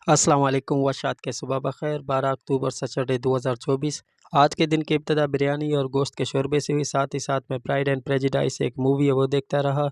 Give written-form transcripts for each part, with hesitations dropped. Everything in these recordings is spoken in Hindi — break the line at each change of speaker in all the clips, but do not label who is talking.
अस्सलाम वालेकुम वशात के सुबह बखैर 12 अक्टूबर सैटरडे 2024। आज के दिन की इब्तदा बिरयानी और गोश्त के शोरबे से हुई। साथ ही साथ में प्राइड एंड प्रेजुडिस एक मूवी है वो देखता रहा।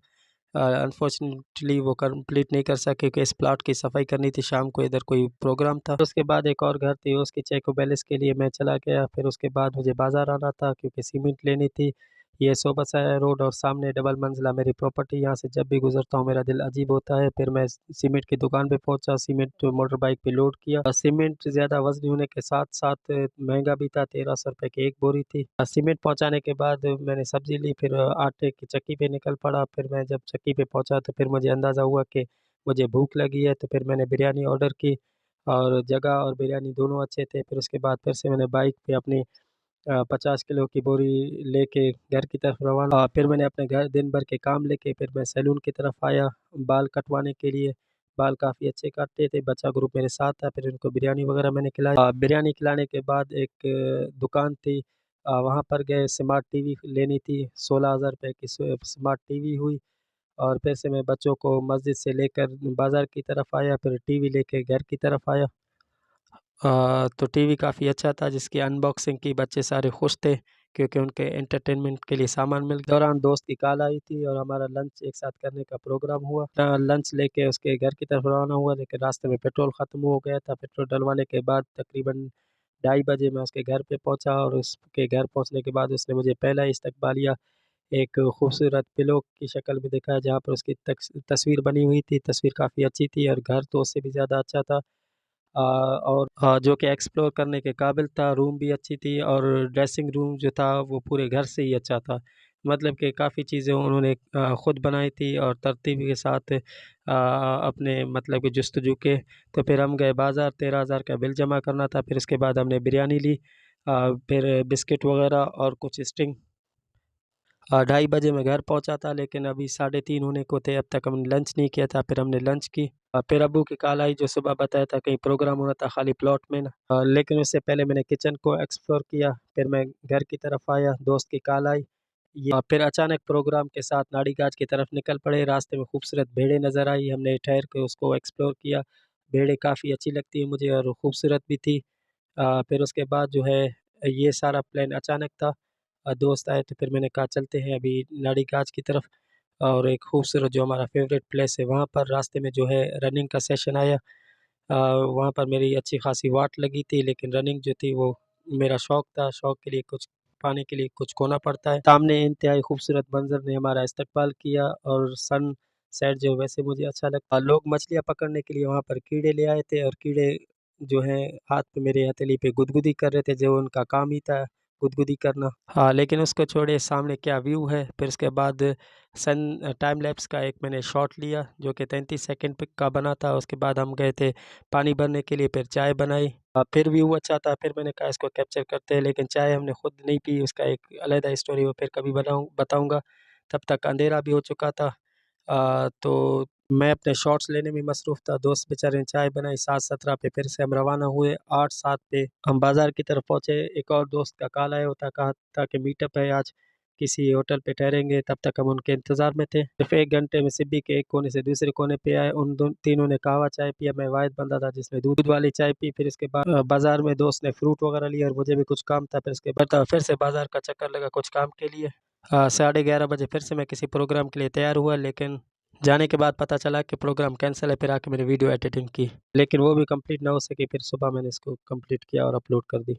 अनफॉर्चुनेटली वो कंप्लीट नहीं कर सके क्योंकि इस प्लाट की सफाई करनी थी। शाम को इधर कोई प्रोग्राम था। उसके बाद एक और घर थी उसकी चेको बैलेंस के लिए मैं चला गया। फिर उसके बाद मुझे बाज़ार आना था क्योंकि सीमेंट लेनी थी। ये सोबसाया रोड और सामने डबल मंजिला मेरी प्रॉपर्टी। यहाँ से जब भी गुजरता हूँ मेरा दिल अजीब होता है। फिर मैं सीमेंट की दुकान पे पहुंचा, सीमेंट मोटर बाइक पे लोड किया। सीमेंट ज़्यादा वजनी होने के साथ साथ महंगा भी था, 1300 रुपये की एक बोरी थी। सीमेंट पहुंचाने के बाद मैंने सब्जी ली, फिर आटे की चक्की पे निकल पड़ा। फिर मैं जब चक्की पे पहुंचा तो फिर मुझे अंदाज़ा हुआ कि मुझे भूख लगी है। तो फिर मैंने बिरयानी ऑर्डर की और जगह और बिरयानी दोनों अच्छे थे। फिर उसके बाद फिर से मैंने बाइक पे अपनी 50 किलो की बोरी लेके घर की तरफ रवाना। फिर मैंने अपने घर दिन भर के काम लेके फिर मैं सैलून की तरफ आया बाल कटवाने के लिए। बाल काफ़ी अच्छे काटते थे, बच्चा ग्रुप मेरे साथ था। फिर उनको बिरयानी वगैरह मैंने खिलाई। बिरयानी खिलाने के बाद एक दुकान थी, वहाँ पर गए। स्मार्ट टीवी लेनी थी, 16,000 रुपये की स्मार्ट टीवी हुई। और फिर से मैं बच्चों को मस्जिद से लेकर बाज़ार की तरफ आया, फिर टीवी लेके घर की तरफ आया। तो टीवी काफ़ी अच्छा था जिसकी अनबॉक्सिंग की, बच्चे सारे खुश थे क्योंकि उनके एंटरटेनमेंट के लिए सामान मिल गया। दौरान दोस्त की कॉल आई थी और हमारा लंच एक साथ करने का प्रोग्राम हुआ। लंच लेके उसके घर की तरफ रवाना हुआ, लेकिन रास्ते में पेट्रोल ख़त्म हो गया था। पेट्रोल डलवाने के बाद तकरीबन 2:30 बजे मैं उसके घर पे पहुंचा और उसके घर पहुंचने के बाद उसने मुझे पहला ही इस्तकबालिया एक खूबसूरत पिलो की शक्ल में दिखाया, जहाँ पर उसकी तस्वीर बनी हुई थी। तस्वीर काफ़ी अच्छी थी और घर तो उससे भी ज़्यादा अच्छा था। और जो कि एक्सप्लोर करने के काबिल था। रूम भी अच्छी थी और ड्रेसिंग रूम जो था वो पूरे घर से ही अच्छा था। मतलब कि काफ़ी चीज़ें उन्होंने खुद बनाई थी और तरतीब के साथ अपने मतलब कि जस्तजू के। तो फिर हम गए बाज़ार, 13,000 का बिल जमा करना था। फिर उसके बाद हमने बिरयानी ली, फिर बिस्किट वगैरह और कुछ स्टिंग। 2:30 बजे मैं घर पहुंचा था, लेकिन अभी 3:30 होने को थे, अब तक हमने लंच नहीं किया था। फिर हमने लंच की। फिर अब्बू की कॉल आई, जो सुबह बताया था कहीं प्रोग्राम होना था खाली प्लॉट में ना। लेकिन उससे पहले मैंने किचन को एक्सप्लोर किया। फिर मैं घर की तरफ आया, दोस्त की कॉल आई। फिर अचानक प्रोग्राम के साथ नाड़ी गाछ की तरफ निकल पड़े। रास्ते में खूबसूरत भेड़ें नज़र आई, हमने ठहर के उसको एक्सप्लोर किया। भेड़ें काफ़ी अच्छी लगती है मुझे और खूबसूरत भी थी। फिर उसके बाद जो है ये सारा प्लान अचानक था। दोस्त आए तो फिर मैंने कहा चलते हैं अभी नाड़ी गाछ की तरफ। और एक खूबसूरत जो हमारा फेवरेट प्लेस है वहाँ पर रास्ते में जो है रनिंग का सेशन आया। वहाँ पर मेरी अच्छी खासी वाट लगी थी, लेकिन रनिंग जो थी वो मेरा शौक था। शौक के लिए कुछ पाने के लिए कुछ खोना पड़ता है। सामने इंतहाई खूबसूरत मंजर ने हमारा इस्तकबाल किया और सन सेट जो वैसे मुझे अच्छा लगता। लोग मछलियाँ पकड़ने के लिए वहाँ पर कीड़े ले आए थे और कीड़े जो हैं हाथ पे मेरे हथेली पे गुदगुदी कर रहे थे, जो उनका काम ही था गुदगुदी करना। हाँ, लेकिन उसको छोड़िए, सामने क्या व्यू है। फिर उसके बाद सन टाइम लैप्स का एक मैंने शॉट लिया जो कि 33 सेकंड का बना था। उसके बाद हम गए थे पानी भरने के लिए, फिर चाय बनाई। फिर व्यू अच्छा था, फिर मैंने कहा इसको कैप्चर करते हैं, लेकिन चाय हमने खुद नहीं पी। उसका एक अलग स्टोरी वो फिर कभी बताऊंगा। तब तक अंधेरा भी हो चुका था। तो मैं अपने शॉट्स लेने में मसरूफ़ था। दोस्त बेचारे ने चाय बनाई। 7:17 पे फिर से हम रवाना हुए। 8:07 पे हम बाज़ार की तरफ पहुँचे। एक और दोस्त का कॉल आया होता, कहा था कि मीटअप है आज, किसी होटल पे ठहरेंगे। तब तक हम उनके इंतज़ार में थे। सिर्फ 1 घंटे में सिब्बी के एक कोने से दूसरे कोने पे आए। उन तीनों ने कहवा चाय पिया। मैं वाहिद बंदा था जिसने दूध वाली चाय पी। फिर इसके बाद बाज़ार में दोस्त ने फ्रूट वगैरह लिया और मुझे भी कुछ काम था। फिर इसके बाद फिर से बाज़ार का चक्कर लगा कुछ काम के लिए। 11:30 बजे फिर से मैं किसी प्रोग्राम के लिए तैयार हुआ, लेकिन जाने के बाद पता चला कि प्रोग्राम कैंसल है। फिर आके मैंने वीडियो एडिटिंग की, लेकिन वो भी कंप्लीट ना हो सकी। फिर सुबह मैंने इसको कंप्लीट किया और अपलोड कर दी।